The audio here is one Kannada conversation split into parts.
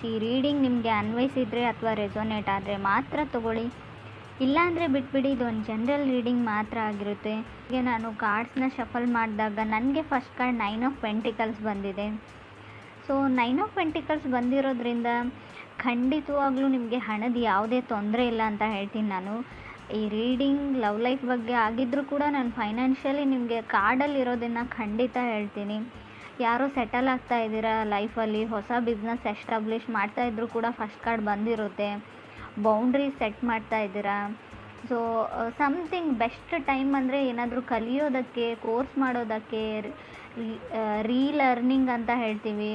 ಈ ರೀಡಿಂಗ್ ನಿಮಗೆ ಅನ್ವಯಿಸಿದರೆ ಅಥವಾ ರೆಸೊನೇಟ್ ಆದರೆ ಮಾತ್ರ ತೊಗೊಳ್ಳಿ, ಇಲ್ಲಾಂದರೆ ಬಿಟ್ಬಿಡಿ. ಇದೊಂದು ಜನರಲ್ ರೀಡಿಂಗ್ ಮಾತ್ರ ಆಗಿರುತ್ತೆ. ಹೀಗೆ ನಾನು ಕಾರ್ಡ್ಸ್ನ ಶಫಲ್ ಮಾಡಿದಾಗ ನನಗೆ ಫಸ್ಟ್ ಕಾರ್ಡ್ 9 ಆಫ್ ಪೆಂಟಿಕಲ್ಸ್ ಬಂದಿದೆ. ಸೊ 9 ಆಫ್ ಪೆಂಟಿಕಲ್ಸ್ ಬಂದಿರೋದ್ರಿಂದ ಖಂಡಿತವಾಗ್ಲೂ ನಿಮಗೆ ಹಣದ ಯಾವುದೇ ತೊಂದರೆ ಇಲ್ಲ ಅಂತ ಹೇಳ್ತೀನಿ ನಾನು. ಈ ರೀಡಿಂಗ್ ಲವ್ ಲೈಫ್ ಬಗ್ಗೆ ಆಗಿದ್ದರೂ ಕೂಡ ನಾನು ಫೈನಾನ್ಷಿಯಲಿ ನಿಮಗೆ ಕಾರ್ಡಲ್ಲಿ ಇರೋದನ್ನು ಖಂಡಿತ ಹೇಳ್ತೀನಿ. ಯಾರೋ ಸೆಟಲ್ ಆಗ್ತಾ ಇದ್ದೀರಾ ಲೈಫಲ್ಲಿ, ಹೊಸ ಬಿಸ್ನೆಸ್ ಎಸ್ಟಾಬ್ಲಿಷ್ ಮಾಡ್ತಾಯಿದ್ರು ಕೂಡ ಫಸ್ಟ್ ಕಾರ್ಡ್ ಬಂದಿರುತ್ತೆ. ಬೌಂಡ್ರಿ ಸೆಟ್ ಮಾಡ್ತಾ ಇದ್ದೀರಾ. ಸೊ ಸಮಥಿಂಗ್ ಬೆಸ್ಟ್ ಟೈಮ್ ಅಂದರೆ ಏನಾದರೂ ಕಲಿಯೋದಕ್ಕೆ, ಕೋರ್ಸ್ ಮಾಡೋದಕ್ಕೆ, ರೀಲರ್ನಿಂಗ್ ಅಂತ ಹೇಳ್ತೀವಿ.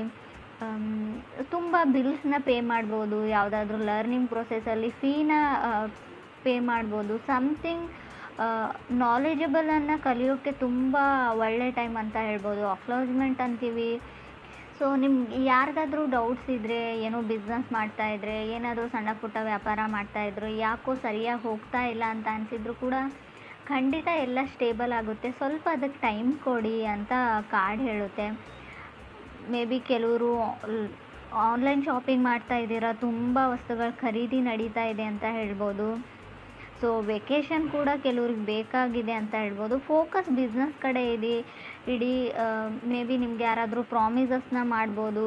ತುಂಬ ಬಿಲ್ಸ್ನ ಪೇ ಮಾಡ್ಬೋದು, ಯಾವುದಾದ್ರೂ ಲರ್ನಿಂಗ್ ಪ್ರೊಸೆಸಲ್ಲಿ ಫೀನ ಪೇ ಮಾಡ್ಬೋದು. ಸಮಥಿಂಗ್ ನಾಲೆಜಬಲನ್ನು ಕಲಿಯೋಕ್ಕೆ ತುಂಬ ಒಳ್ಳೆ ಟೈಮ್ ಅಂತ ಹೇಳ್ಬೋದು. ಅಕ್ನಾಲಜ್ಮೆಂಟ್ ಅಂತೀವಿ. ಸೊ ನಿಮ್ಗೆ ಯಾರಿಗಾದ್ರೂ ಡೌಟ್ಸ್ ಇದ್ದರೆ, ಏನೋ ಬಿಸ್ನೆಸ್ ಮಾಡ್ತಾಯಿದ್ರೆ, ಏನಾದರೂ ಸಣ್ಣ ಪುಟ್ಟ ವ್ಯಾಪಾರ ಮಾಡ್ತಾಯಿದ್ರು, ಯಾಕೋ ಸರಿಯಾಗಿ ಹೋಗ್ತಾ ಇಲ್ಲ ಅಂತ ಅನಿಸಿದ್ರು ಕೂಡ ಖಂಡಿತ ಎಲ್ಲ ಸ್ಟೇಬಲ್ ಆಗುತ್ತೆ. ಸ್ವಲ್ಪ ಅದಕ್ಕೆ ಟೈಮ್ ಕೊಡಿ ಅಂತ ಕಾರ್ಡ್ ಹೇಳುತ್ತೆ. ಮೇ ಬಿ ಕೆಲವರು ಆನ್ಲೈನ್ ಶಾಪಿಂಗ್ ಮಾಡ್ತಾ ಇದ್ದೀರಾ, ತುಂಬ ವಸ್ತುಗಳ ಖರೀದಿ ನಡೀತಾ ಇದೆ ಅಂತ ಹೇಳ್ಬೋದು. ಸೊ ವೆಕೇಷನ್ ಕೂಡ ಕೆಲವ್ರಿಗೆ ಬೇಕಾಗಿದೆ ಅಂತ ಹೇಳ್ಬೋದು. ಫೋಕಸ್ ಬಿಸ್ನೆಸ್ ಕಡೆ ಇಡೀ ಮೇ ಬಿ ನಿಮ್ಗೆ ಯಾರಾದರೂ ಪ್ರಾಮಿಸಸ್ನ ಮಾಡ್ಬೋದು,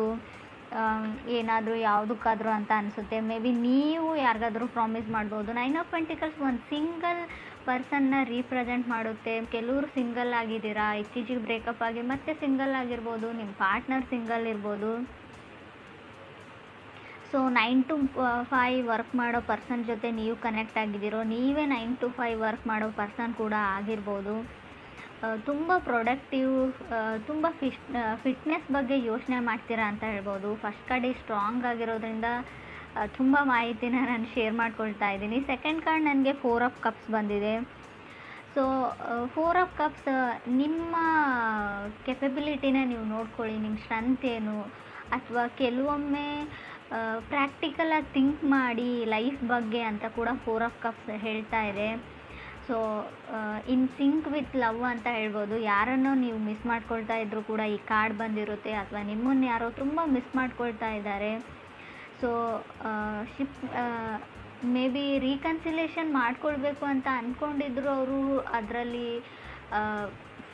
ಏನಾದರೂ ಯಾವುದಕ್ಕಾದರೂ ಅಂತ ಅನಿಸುತ್ತೆ. ಮೇ ಬಿ ನೀವು ಯಾರಿಗಾದ್ರೂ ಪ್ರಾಮಿಸ್ ಮಾಡ್ಬೋದು. 9 ಆಫ್ ಪೆಂಟಿಕಲ್ಸ್ ಒಂದು ಸಿಂಗಲ್ ಪರ್ಸನ್ನ ರೀಪ್ರೆಸೆಂಟ್ ಮಾಡುತ್ತೆ. ಕೆಲವರು ಸಿಂಗಲ್ ಆಗಿದ್ದೀರಾ, ಇತ್ತೀಚೆಗೆ ಬ್ರೇಕಪ್ ಆಗಿ ಮತ್ತೆ ಸಿಂಗಲ್ ಆಗಿರ್ಬೋದು, ನಿಮ್ಮ ಪಾರ್ಟ್ನರ್ ಸಿಂಗಲ್ ಇರ್ಬೋದು. ಸೊ 9 to 5 ವರ್ಕ್ ಮಾಡೋ ಪರ್ಸನ್ ಜೊತೆ ನೀವು ಕನೆಕ್ಟ್ ಆಗಿದ್ದೀರೋ, ನೀವೇ 9 to 5 ವರ್ಕ್ ಮಾಡೋ ಪರ್ಸನ್ ಕೂಡ ಆಗಿರ್ಬೋದು. ತುಂಬ ಪ್ರೊಡಕ್ಟಿವ್, ತುಂಬ ಫಿಟ್ನೆಸ್ ಬಗ್ಗೆ ಯೋಚನೆ ಮಾಡ್ತೀರಾ ಅಂತ ಹೇಳ್ಬೋದು. ಫಸ್ಟ್ ಕಾರ್ಡ್ ಸ್ಟ್ರಾಂಗ್ ಆಗಿರೋದ್ರಿಂದ ತುಂಬ ಮಾಹಿತಿನ ನಾನು ಶೇರ್ ಮಾಡ್ಕೊಳ್ತಾ ಇದ್ದೀನಿ. ಸೆಕೆಂಡ್ ಕಾರ್ಡ್ ನನಗೆ 4 ಆಫ್ ಕಪ್ಸ್ ಬಂದಿದೆ. ಸೊ 4 ಆಫ್ ಕಪ್ಸ್ ನಿಮ್ಮ ಕೆಪಬಿಲಿಟಿನ ನೀವು ನೋಡ್ಕೊಳ್ಳಿ, ನಿಮ್ಮ ಸ್ಟ್ರೆಂತ್ ಏನು, ಅಥವಾ ಕೆಲವೊಮ್ಮೆ ಪ್ರಾಕ್ಟಿಕಲಾಗಿ ಥಿಂಕ್ ಮಾಡಿ ಲೈಫ್ ಬಗ್ಗೆ ಅಂತ ಕೂಡ 4 ಆಫ್ ಕಪ್ಸ್ ಹೇಳ್ತಾ ಇದೆ. So in sync with love ಅಂತ ಹೇಳ್ಬೋದು. ಯಾರನ್ನೋ ನೀವು ಮಿಸ್ ಮಾಡ್ಕೊಳ್ತಾ ಇದ್ದರೂ ಕೂಡ ಈ ಕಾರ್ಡ್ ಬಂದಿರುತ್ತೆ, ಅಥವಾ ನಿಮ್ಮನ್ನು ಯಾರೋ ತುಂಬ ಮಿಸ್ ಮಾಡ್ಕೊಳ್ತಾ ಇದ್ದಾರೆ. ಸೊ ಮೇ ಬಿ ರೀಕನ್ಸಿಲೇಷನ್ ಮಾಡ್ಕೊಳ್ಬೇಕು ಅಂತ ಅಂದ್ಕೊಂಡಿದ್ರು, ಅವರು ಅದರಲ್ಲಿ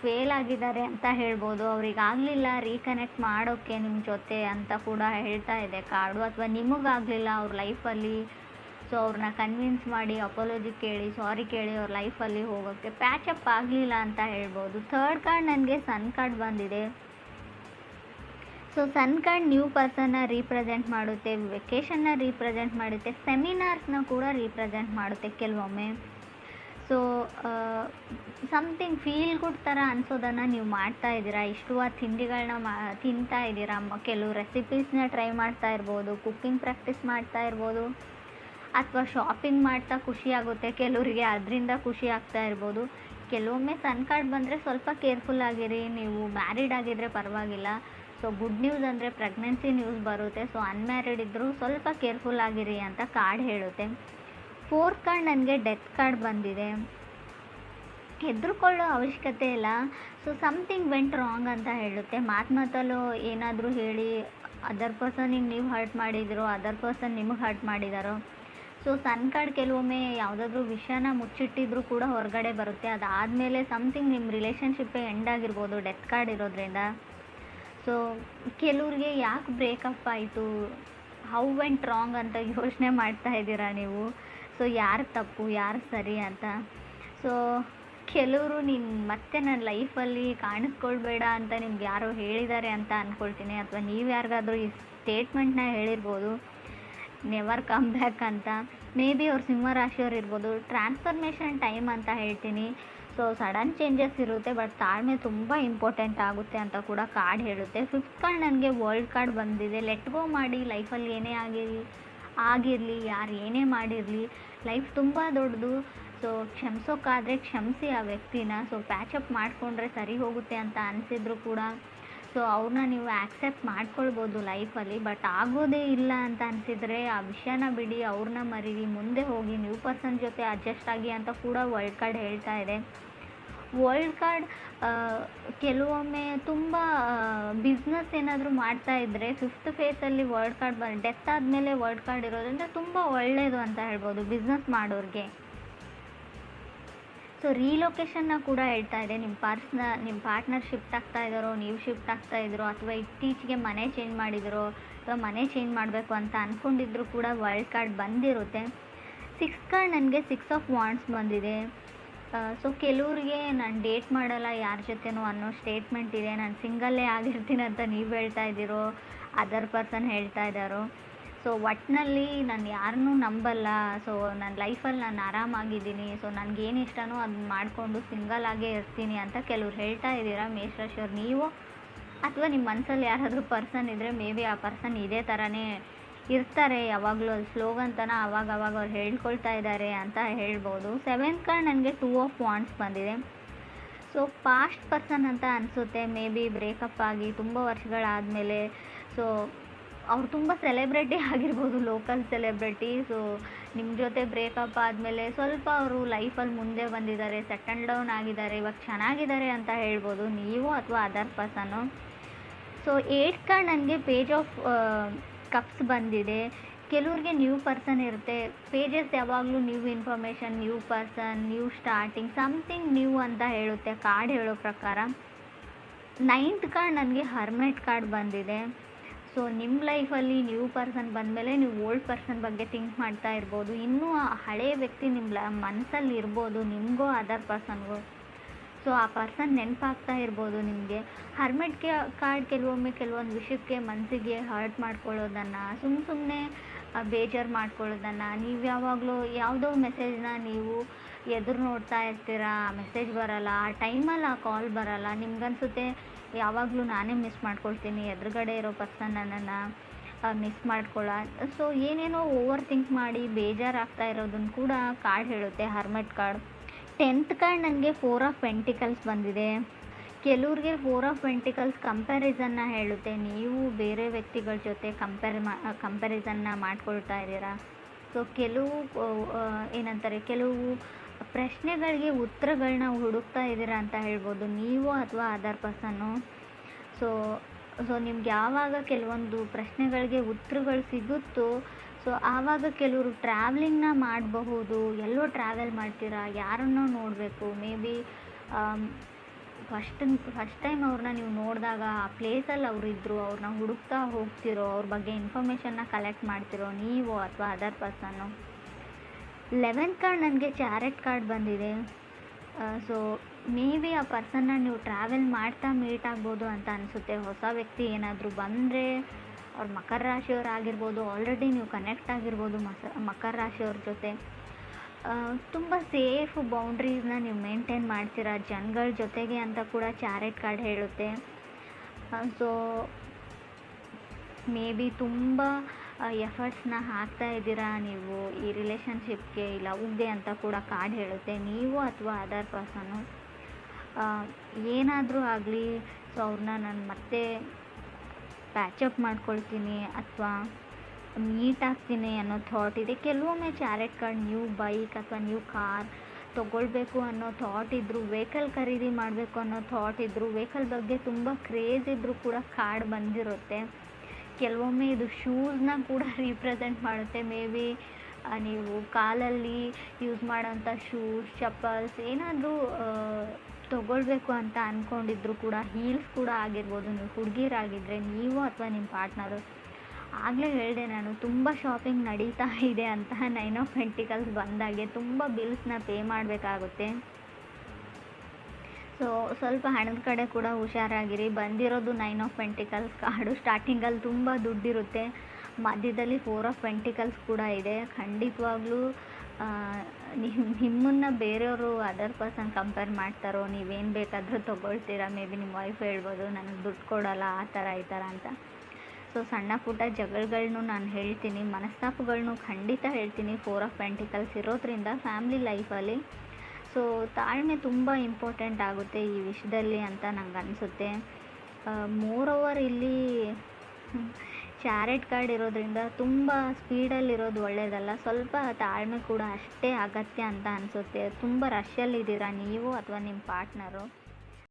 ಫೇಲ್ ಆಗಿದ್ದಾರೆ ಅಂತ ಹೇಳ್ಬೋದು. ಅವ್ರಿಗೆ ಆಗಲಿಲ್ಲ ರೀಕನೆಕ್ಟ್ ಮಾಡೋಕ್ಕೆ ನಿಮ್ಮ ಜೊತೆ ಅಂತ ಕೂಡ ಹೇಳ್ತಾ ಇದೆ ಕಾರ್ಡು. ಅಥವಾ ನಿಮಗಾಗಲಿಲ್ಲ ಅವ್ರ ಲೈಫಲ್ಲಿ, ಸೊ ಅವ್ರನ್ನ ಕನ್ವಿನ್ಸ್ ಮಾಡಿ ಅಪಾಲಜಿ ಕೇಳಿ, ಸಾರಿ ಕೇಳಿ ಅವ್ರ ಲೈಫಲ್ಲಿ ಹೋಗೋಕ್ಕೆ ಪ್ಯಾಚಪ್ ಆಗಲಿಲ್ಲ ಅಂತ ಹೇಳ್ಬೋದು. ಥರ್ಡ್ ಕಾರ್ಡ್ ನನಗೆ ಸನ್ ಕಾರ್ಡ್ ಬಂದಿದೆ. ಸೊ ಸನ್ ಕಾರ್ಡ್ ನ್ಯೂ ಪರ್ಸನ್ನ ರೀಪ್ರೆಸೆಂಟ್ ಮಾಡುತ್ತೆ, ವೆಕೇಷನ್ನ ರೀಪ್ರೆಸೆಂಟ್ ಮಾಡುತ್ತೆ, ಸೆಮಿನಾರ್ಸ್ನ ಕೂಡ ರೀಪ್ರೆಸೆಂಟ್ ಮಾಡುತ್ತೆ ಕೆಲವೊಮ್ಮೆ. ಸೊ ಸಮಥಿಂಗ್ ಫೀಲ್ ಗುಡ್ ಥರ ಅನಿಸೋದನ್ನು ನೀವು ಮಾಡ್ತಾ ಇದ್ದೀರಾ. ಇಷ್ಟವಾದ ತಿಂಡಿಗಳನ್ನ ತಿಂತಾ ಇದ್ದೀರಾ. ಕೆಲವು ರೆಸಿಪೀಸ್ನ ಟ್ರೈ ಮಾಡ್ತಾ ಇರ್ಬೋದು, ಕುಕ್ಕಿಂಗ್ ಪ್ರಾಕ್ಟೀಸ್ ಮಾಡ್ತಾ ಇರ್ಬೋದು, ಅಥವಾ ಶಾಪಿಂಗ್ ಮಾಡ್ತಾ ಖುಷಿಯಾಗುತ್ತೆ ಕೆಲವರಿಗೆ, ಅದರಿಂದ ಖುಷಿ ಆಗ್ತಾ ಇರ್ಬೋದು. ಕೆಲವೊಮ್ಮೆ ಸನ್ ಕಾರ್ಡ್ ಬಂದರೆ ಸ್ವಲ್ಪ ಕೇರ್ಫುಲ್ ಆಗಿರಿ. ನೀವು ಮ್ಯಾರಿಡ್ ಆಗಿದ್ದರೆ ಪರವಾಗಿಲ್ಲ. ಸೊ ಗುಡ್ ನ್ಯೂಸ್ ಅಂದರೆ ಪ್ರೆಗ್ನೆನ್ಸಿ ನ್ಯೂಸ್ ಬರುತ್ತೆ. ಸೊ ಅನ್ಮ್ಯಾರಿಡ್ ಇದ್ದರೂ ಸ್ವಲ್ಪ ಕೇರ್ಫುಲ್ ಆಗಿರಿ ಅಂತ ಕಾರ್ಡ್ ಹೇಳುತ್ತೆ. 4th ಕಾರ್ಡ್ ನನಗೆ ಡೆತ್ ಕಾರ್ಡ್ ಬಂದಿದೆ. ಹೆದರ್ಕೊಳ್ಳೋ ಅವಶ್ಯಕತೆ ಇಲ್ಲ. ಸೊ ಸಮಥಿಂಗ್ ವೆಂಟ್ ರಾಂಗ್ ಅಂತ ಹೇಳುತ್ತೆ. ಮಾತಲ್ಲೋ ಏನಾದರೂ ಹೇಳಿ ಅದರ್ ಪರ್ಸನಿಗೆ ನೀವು ಹರ್ಟ್ ಮಾಡಿದಿರೋ, ಅದರ್ ಪರ್ಸನ್ ನಿಮಗೆ ಹರ್ಟ್ ಮಾಡಿದಾರೋ. ಸೊ ಸನ್ ಕಾರ್ಡ್ ಕೆಲವೊಮ್ಮೆ ಯಾವುದಾದ್ರೂ ವಿಷಯನ ಮುಚ್ಚಿಟ್ಟಿದ್ರೂ ಕೂಡ ಹೊರಗಡೆ ಬರುತ್ತೆ. ಅದಾದಮೇಲೆ ಸಮಥಿಂಗ್ ನಿಮ್ಮ ರಿಲೇಷನ್ಶಿಪ್ಪೇ ಎಂಡ್ ಆಗಿರ್ಬೋದು ಡೆತ್ ಕಾರ್ಡ್ ಇರೋದ್ರಿಂದ. ಸೊ ಕೆಲವ್ರಿಗೆ ಯಾಕೆ ಬ್ರೇಕಪ್ ಆಯಿತು, ಹೌ ವೆಂಟ್ ರಾಂಗ್ ಅಂತ ಯೋಚನೆ ಮಾಡ್ತಾ ಇದ್ದೀರಾ ನೀವು. ಸೊ ಯಾರು ತಪ್ಪು ಯಾರು ಸರಿ ಅಂತ. ಸೊ ಕೆಲವರು ಮತ್ತೆ ನನ್ನ ಲೈಫಲ್ಲಿ ಕಾಣಿಸ್ಕೊಳ್ಬೇಡ ಅಂತ ನಿಮ್ಗೆ ಯಾರೋ ಹೇಳಿದ್ದಾರೆ ಅಂತ ಅಂದ್ಕೊಳ್ತೀನಿ. ಅಥವಾ ನೀವು ಯಾರಿಗಾದ್ರೂ ಈ ಸ್ಟೇಟ್ಮೆಂಟ್ನ ಹೇಳಿರ್ಬೋದು, ನೆವರ್ ಕಮ್ ಬ್ಯಾಕ್ ಅಂತ. ಮೇ ಬಿ ಅವ್ರು ಸಿಂಹರಾಶಿಯವ್ರು ಇರ್ಬೋದು. ಟ್ರಾನ್ಸ್ಫರ್ಮೇಷನ್ ಟೈಮ್ ಅಂತ ಹೇಳ್ತೀನಿ. ಸೊ ಸಡನ್ ಚೇಂಜಸ್ ಇರುತ್ತೆ, ಬಟ್ ತಾಳ್ಮೆ ತುಂಬ ಇಂಪಾರ್ಟೆಂಟ್ ಆಗುತ್ತೆ ಅಂತ ಕೂಡ ಕಾರ್ಡ್ ಹೇಳುತ್ತೆ. 5th ಕಾರ್ಡ್ ನನಗೆ ವರ್ಲ್ಡ್ ಕಾರ್ಡ್ ಬಂದಿದೆ. ಲೆಟ್ ಗೋ ಮಾಡಿ. ಲೈಫಲ್ಲಿ ಏನೇ ಆಗಿರಲಿ, ಯಾರು ಏನೇ ಮಾಡಿರಲಿ, ಲೈಫ್ ತುಂಬ ದೊಡ್ಡದು. ಸೊ ಕ್ಷಮಿಸೋಕ್ಕಾದರೆ ಕ್ಷಮಿಸಿ ಆ ವ್ಯಕ್ತಿನ. ಸೊ ಪ್ಯಾಚಪ್ ಮಾಡಿಕೊಂಡ್ರೆ ಸರಿ ಹೋಗುತ್ತೆ ಅಂತ ಅನಿಸಿದ್ರು ಕೂಡ ಸೊ ಅವ್ರನ್ನ ನೀವು ಆ್ಯಕ್ಸೆಪ್ಟ್ ಮಾಡ್ಕೊಳ್ಬೋದು ಲೈಫಲ್ಲಿ. ಬಟ್ ಆಗೋದೇ ಇಲ್ಲ ಅಂತ ಅನಿಸಿದರೆ ಆ ವಿಷಯನ ಬಿಡಿ, ಅವ್ರನ್ನ ಮರೀರಿ, ಮುಂದೆ ಹೋಗಿ ನ್ಯೂ ಪರ್ಸನ್ ಜೊತೆ ಅಡ್ಜಸ್ಟ್ ಆಗಿ ಅಂತ ಕೂಡ ವರ್ಲ್ಡ್ ಕಾರ್ಡ್ ಹೇಳ್ತಾ ಇದೆ. ವರ್ಲ್ಡ್ ಕಾರ್ಡ್ ಕೆಲವೊಮ್ಮೆ ತುಂಬ ಬಿಸ್ನೆಸ್ ಏನಾದರೂ ಮಾಡ್ತಾ ಇದ್ದರೆ ಫಿಫ್ತ್ ಫೇಸಲ್ಲಿ ವರ್ಲ್ಡ್ ಕಾರ್ಡ್ ಡೆತ್ ಆದಮೇಲೆ ವರ್ಲ್ಡ್ ಕಾರ್ಡ್ ಇರೋದ್ರಿಂದ ತುಂಬ ಒಳ್ಳೆಯದು ಅಂತ ಹೇಳ್ಬೋದು ಬಿಸ್ನೆಸ್ ಮಾಡೋರಿಗೆ. ಸೊ ರೀಲೊಕೇಶನ್ನ ಕೂಡ ಹೇಳ್ತಾ ಇದೆ. ನಿಮ್ಮ ಪಾರ್ಟ್ನರ್ ಶಿಫ್ಟ್ ಆಗ್ತಾ ಇದ್ದಾರೋ, ನೀವು ಶಿಫ್ಟ್ ಆಗ್ತಾ ಇದ್ರೋ, ಅಥವಾ ಇತ್ತೀಚೆಗೆ ಮನೆ ಚೇಂಜ್ ಮಾಡಿದಿರೋ, ಅಥವಾ ಮನೆ ಚೇಂಜ್ ಮಾಡಬೇಕು ಅಂತ ಅಂದ್ಕೊಂಡಿದ್ರು ಕೂಡ ವರ್ಲ್ಡ್ ಕಾರ್ಡ್ ಬಂದಿರುತ್ತೆ. 6 ಕಾರ್ಡ್ ನನಗೆ 6 ಆಫ್ ವಾಂಡ್ಸ್ ಬಂದಿದೆ. ಸೊ ಕೆಲವ್ರಿಗೆ ನಾನು ಡೇಟ್ ಮಾಡಲ್ಲ ಯಾರ ಜೊತೆನೂ ಅನ್ನೋ ಸ್ಟೇಟ್ಮೆಂಟ್ ಇದೆ. ನಾನು ಸಿಂಗಲ್ಲೇ ಆಗಿರ್ತೀನಿ ಅಂತ ನೀವು ಹೇಳ್ತಾ ಇದ್ದೀರೋ, ಅದರ್ ಪರ್ಸನ್ ಹೇಳ್ತಾ ಇದ್ದಾರೋ. ಸೊ ಒಟ್ಟಿನಲ್ಲಿ ನಾನು ಯಾರನ್ನೂ ನಂಬಲ್ಲ. ಸೊ ನನ್ನ ಲೈಫಲ್ಲಿ ನಾನು ಆರಾಮಾಗಿದ್ದೀನಿ. ಸೊ ನನಗೇನು ಇಷ್ಟನೋ ಅದನ್ನ ಮಾಡಿಕೊಂಡು ಸಿಂಗಲ್ ಆಗೇ ಇರ್ತೀನಿ ಅಂತ ಕೆಲವ್ರು ಹೇಳ್ತಾ ಇದ್ದೀರಾ ಮೇಷರಾಶಿಯವ್ರು. ನೀವು ಅಥವಾ ನಿಮ್ಮ ಮನಸ್ಸಲ್ಲಿ ಯಾರಾದರೂ ಪರ್ಸನ್ ಇದ್ದರೆ ಮೇ ಬಿ ಆ ಪರ್ಸನ್ ಇದೇ ಥರನೇ ಇರ್ತಾರೆ ಯಾವಾಗಲೂ. ಅದು ಸ್ಲೋಗನ್ ತನ ಅವಾಗ ಅವ್ರು ಹೇಳ್ಕೊಳ್ತಾ ಇದ್ದಾರೆ ಅಂತ ಹೇಳ್ಬೋದು. 7th ಕಾರ್ಡ್ ನನಗೆ 2 ಆಫ್ ವಾಂಡ್ಸ್ ಬಂದಿದೆ. ಸೊ ಪಾಸ್ಟ್ ಪರ್ಸನ್ ಅಂತ ಅನಿಸುತ್ತೆ. ಮೇ ಬಿ ಬ್ರೇಕಪ್ ಆಗಿ ತುಂಬ ವರ್ಷಗಳಾದಮೇಲೆ ಸೊ ಅವ್ರು ತುಂಬ ಸೆಲೆಬ್ರಿಟಿ ಆಗಿರ್ಬೋದು, ಲೋಕಲ್ ಸೆಲೆಬ್ರಿಟಿ. ಸೊ ನಿಮ್ಮ ಜೊತೆ ಬ್ರೇಕಪ್ ಆದಮೇಲೆ ಸ್ವಲ್ಪ ಅವರು ಲೈಫಲ್ಲಿ ಮುಂದೆ ಬಂದಿದ್ದಾರೆ, ಸೆಟಲ್ ಡೌನ್ ಆಗಿದ್ದಾರೆ, ಇವಾಗ ಚೆನ್ನಾಗಿದ್ದಾರೆ ಅಂತ ಹೇಳ್ಬೋದು ನೀವು ಅಥವಾ ಅದರ್ ಪರ್ಸನ್ನು. ಸೊ 8th ಕಾರ್ಡ್ ನನಗೆ ಪೇಜ್ ಆಫ್ ಕಪ್ಸ್ ಬಂದಿದೆ. ಕೆಲವ್ರಿಗೆ ನ್ಯೂ ಪರ್ಸನ್ ಇರುತ್ತೆ. ಪೇಜಸ್ ಯಾವಾಗಲೂ new information, new person, new starting, something new ಅಂತ ಹೇಳುತ್ತೆ ಕಾರ್ಡ್ ಹೇಳೋ ಪ್ರಕಾರ. 9th ಕಾರ್ಡ್ ನನಗೆ ಹರ್ಮೆಟ್ ಕಾರ್ಡ್ ಬಂದಿದೆ. ಸೊ ನಿಮ್ಮ ಲೈಫಲ್ಲಿ ನ್ಯೂ ಪರ್ಸನ್ ಬಂದಮೇಲೆ ನೀವು ಓಲ್ಡ್ ಪರ್ಸನ್ ಬಗ್ಗೆ ಥಿಂಕ್ ಮಾಡ್ತಾ ಇರ್ಬೋದು. ಇನ್ನೂ ಆ ಹಳೆಯ ವ್ಯಕ್ತಿ ನಿಮ್ಮ ಮನಸ್ಸಲ್ಲಿ ಇರ್ಬೋದು, ನಿಮಗೋ ಅದರ್ ಪರ್ಸನ್ಗೋ. ಸೊ ಆ ಪರ್ಸನ್ ನೆನಪಾಗ್ತಾ ಇರ್ಬೋದು ನಿಮಗೆ. ಹರ್ಮೆಟ್ ಕಾರ್ಡ್ ಕೆಲವೊಮ್ಮೆ ಕೆಲವೊಂದು ವಿಷಯಕ್ಕೆ ಮನಸ್ಸಿಗೆ ಹರ್ಟ್ ಮಾಡ್ಕೊಳ್ಳೋದನ್ನು, ಸುಮ್ಮನೆ ಬೇಜಾರು ಮಾಡ್ಕೊಳ್ಳೋದನ್ನು, ನೀವು ಯಾವಾಗಲೂ ಯಾವುದೋ ಮೆಸೇಜ್ನ ನೀವು ಎದುರು ನೋಡ್ತಾ ಇರ್ತೀರಾ, ಮೆಸೇಜ್ ಬರೋಲ್ಲ, ಆ ಟೈಮಲ್ಲಿ ಆ ಕಾಲ್ ಬರೋಲ್ಲ, ನಿಮ್ಗನ್ಸುತ್ತೆ ಯಾವಾಗಲೂ ನಾನೇ ಮಿಸ್ ಮಾಡ್ಕೊಳ್ತೀನಿ, ಎದುರುಗಡೆ ಇರೋ ಪರ್ಸನ್ ನನ್ನನ್ನು ಮಿಸ್ ಮಾಡ್ಕೊಳ್ಳೋ. ಸೊ ಏನೇನೋ ಓವರ್ ಥಿಂಕ್ ಮಾಡಿ ಬೇಜಾರಾಗ್ತಾ ಇರೋದನ್ನು ಕೂಡ ಕಾರ್ಡ್ ಹೇಳುತ್ತೆ ಹರ್ಮೆಟ್ ಕಾರ್ಡ್. 10th ಕಾರ್ಡ್ ನನಗೆ 4 ಆಫ್ ಪೆಂಟಿಕಲ್ಸ್ ಬಂದಿದೆ. ಕೆಲವ್ರಿಗೆ 4 ಆಫ್ ಪೆಂಟಿಕಲ್ಸ್ ಕಂಪ್ಯಾರಿಸನ್ನ ಹೇಳುತ್ತೆ. ನೀವು ಬೇರೆ ವ್ಯಕ್ತಿಗಳ ಜೊತೆ ಕಂಪ್ಯಾರಿಸನ್ನ ಮಾಡ್ಕೊಳ್ತಾ ಇದ್ದೀರಾ. ಸೊ ಕೆಲವು ಪ್ರಶ್ನೆಗಳಿಗೆ ಉತ್ತರಗಳನ್ನ ಹುಡುಕ್ತಾ ಇದ್ದೀರಾ ಅಂತ ಹೇಳ್ಬೋದು ನೀವು ಅಥವಾ ಅದರ್ ಪರ್ಸನ್ನು. ಸೊ ನಿಮ್ಗೆ ಯಾವಾಗ ಕೆಲವೊಂದು ಪ್ರಶ್ನೆಗಳಿಗೆ ಉತ್ತರಗಳು ಸಿಗುತ್ತೋ ಸೊ ಆವಾಗ ಕೆಲವರು ಟ್ರಾವೆಲಿಂಗ್ನ ಮಾಡಬಹುದು. ಎಲ್ಲೋ ಟ್ರಾವೆಲ್ ಮಾಡ್ತೀರಾ, ಯಾರನ್ನೋ ನೋಡಬೇಕು, ಮೇ ಬಿ ಫಸ್ಟ್ ಟೈಮ್ ಅವ್ರನ್ನ ನೀವು ನೋಡಿದಾಗ ಆ ಪ್ಲೇಸಲ್ಲಿ ಅವರಿದ್ದರು, ಅವ್ರನ್ನ ಹುಡುಕ್ತಾ ಹೋಗ್ತಿರೋ, ಅವ್ರ ಬಗ್ಗೆ ಇನ್ಫಾರ್ಮೇಷನ್ನ ಕಲೆಕ್ಟ್ ಮಾಡ್ತಿರೋ ನೀವು ಅಥವಾ ಅದರ್ ಪರ್ಸನ್ನು. 11th ಕಾರ್ಡ್ ನನಗೆ ಚಾರೆಟ್ ಕಾರ್ಡ್ ಬಂದಿದೆ. ಸೊ ಮೇ ಬಿ ಆ ಪರ್ಸನ್ನ ನೀವು ಟ್ರಾವೆಲ್ ಮಾಡ್ತಾ ಮೀಟ್ ಆಗ್ಬೋದು ಅಂತ ಅನಿಸುತ್ತೆ. ಹೊಸ ವ್ಯಕ್ತಿ ಏನಾದರೂ ಬಂದರೆ ಅವ್ರು ಮಕರ ರಾಶಿಯವ್ರು ಆಗಿರ್ಬೋದು, ಆಲ್ರೆಡಿ ನೀವು ಕನೆಕ್ಟ್ ಆಗಿರ್ಬೋದು ಮಕರ ರಾಶಿಯವ್ರ ಜೊತೆ. ತುಂಬ ಸೇಫ್ ಬೌಂಡ್ರೀಸ್ನ ನೀವು ಮೇಂಟೈನ್ ಮಾಡ್ತೀರಾ ಜನಗಳ ಜೊತೆಗೆ ಅಂತ ಕೂಡ ಚಾರೆಟ್ ಕಾರ್ಡ್ ಹೇಳುತ್ತೆ. ಸೊ ಮೇ ಬಿ ತುಂಬ ಎಫರ್ಟ್ಸ್ನ ಹಾಕ್ತಾ ಇದ್ದೀರಾ ನೀವು ಈ ರಿಲೇಷನ್ಶಿಪ್ಗೆ, ಲವ್ಗೆ ಅಂತ ಕೂಡ ಕಾರ್ಡ್ ಹೇಳುತ್ತೆ ನೀವು ಅಥವಾ ಅದರ್ ಪರ್ಸನ್ನು. ಏನಾದರೂ ಆಗಲಿ ಸೊ ಅವ್ರನ್ನ ನಾನು ಮತ್ತೆ ಪ್ಯಾಚಪ್ ಮಾಡ್ಕೊಳ್ತೀನಿ ಅಥವಾ ಮೀಟ್ ಆಗ್ತೀನಿ ಅನ್ನೋ ಥಾಟ್ ಇದೆ. ಕೆಲವೊಮ್ಮೆ ಚಾರೆಟ್ ಕಾರ್ಡ್ ನ್ಯೂ ಬೈಕ್ ಅಥವಾ ನ್ಯೂ ಕಾರ್ ತೊಗೊಳ್ಬೇಕು ಅನ್ನೋ ಥಾಟ್ ಇದ್ದರೂ, ವೆಹಿಕಲ್ ಖರೀದಿ ಮಾಡಬೇಕು ಅನ್ನೋ ಥಾಟ್ ಇದ್ದರೂ, ವೆಹಿಕಲ್ ಬಗ್ಗೆ ತುಂಬ ಕ್ರೇಜ್ ಇದ್ದರೂ ಕೂಡ ಕಾರ್ಡ್ ಬಂದಿರುತ್ತೆ. ಕೆಲವೊಮ್ಮೆ ಇದು ಶೂಸ್ನ ಕೂಡ ರೀಪ್ರೆಸೆಂಟ್ ಮಾಡುತ್ತೆ. ಮೇ ಬಿ ನೀವು ಕಾಲಲ್ಲಿ ಯೂಸ್ ಮಾಡೋಂಥ ಶೂಸ್, ಚಪ್ಪಲ್ಸ್ ಏನಾದರೂ ತೊಗೊಳ್ಬೇಕು ಅಂತ ಅಂದ್ಕೊಂಡಿದ್ರು ಕೂಡ, ಹೀಲ್ಸ್ ಕೂಡ ಆಗಿರ್ಬೋದು. ನೀವು ಹುಡುಗಿರಾಗಿದ್ದರೆ ನೀವು ಅಥವಾ ನಿಮ್ಮ ಪಾರ್ಟ್ನರು. ಆಗಲೇ ಹೇಳಿದೆ ನಾನು, ತುಂಬ ಶಾಪಿಂಗ್ ನಡೀತಾ ಇದೆ ಅಂತ. 9 ಆಫ್ ಪೆಂಟಿಕಲ್ಸ್ ಬಂದಾಗೆ ತುಂಬ ಬಿಲ್ಸ್ನ ಪೇ ಮಾಡಬೇಕಾಗುತ್ತೆ. ಸೊ ಸ್ವಲ್ಪ ಹಣದ ಕಡೆ ಕೂಡ ಹುಷಾರಾಗಿರಿ. ಬಂದಿರೋದು 9 ಆಫ್ ಪೆಂಟಿಕಲ್ಸ್ ಕಾರ್ಡು. ಸ್ಟಾರ್ಟಿಂಗಲ್ಲಿ ತುಂಬ ದುಡ್ಡಿರುತ್ತೆ, ಮಧ್ಯದಲ್ಲಿ 4 ಆಫ್ ಪೆಂಟಿಕಲ್ಸ್ ಕೂಡ ಇದೆ. ಖಂಡಿತವಾಗ್ಲೂ ನಿಮ್ಮನ್ನು ಬೇರೆಯವರು ಅದರ್ ಪರ್ಸನ್ ಕಂಪೇರ್ ಮಾಡ್ತಾರೋ, ನೀವೇನು ಬೇಕಾದರೂ ತೊಗೊಳ್ತೀರಾ. ಮೇ ಬಿ ನಿಮ್ಮ ವೈಫ್ ಹೇಳ್ಬೋದು ನನಗೆ ದುಡ್ಡು ಕೊಡೋಲ್ಲ ಆ ಥರ ಈ ಥರ ಅಂತ. ಸೊ ಸಣ್ಣ ಪುಟ್ಟ ಜಗಳಗಳನ್ನು ನಾನು ಹೇಳ್ತೀನಿ, ಮನಸ್ತಾಪಗಳನ್ನು ಖಂಡಿತ ಹೇಳ್ತೀನಿ 4 ಆಫ್ ಪೆಂಟಿಕಲ್ಸ್ ಇರೋದ್ರಿಂದ ಫ್ಯಾಮ್ಲಿ ಲೈಫಲ್ಲಿ. ಸೊ ತಾಳ್ಮೆ ತುಂಬ ಇಂಪಾರ್ಟೆಂಟ್ ಆಗುತ್ತೆ ಈ ವಿಷಯದಲ್ಲಿ ಅಂತ ನಂಗೆ ಅನಿಸುತ್ತೆ. ಮೋರ್ ಓವರ್ ಇಲ್ಲಿ ಚಾರೆಟ್ ಕಾರ್ಡ್ ಇರೋದ್ರಿಂದ ತುಂಬ ಸ್ಪೀಡಲ್ಲಿರೋದು ಒಳ್ಳೆಯದಲ್ಲ. ಸ್ವಲ್ಪ ತಾಳ್ಮೆ ಕೂಡ ಅಷ್ಟೇ ಅಗತ್ಯ ಅಂತ ಅನಿಸುತ್ತೆ. ತುಂಬ ರಶ್ಶಲ್ಲಿದ್ದೀರಾ ನೀವು ಅಥವಾ ನಿಮ್ಮ ಪಾರ್ಟ್ನರು.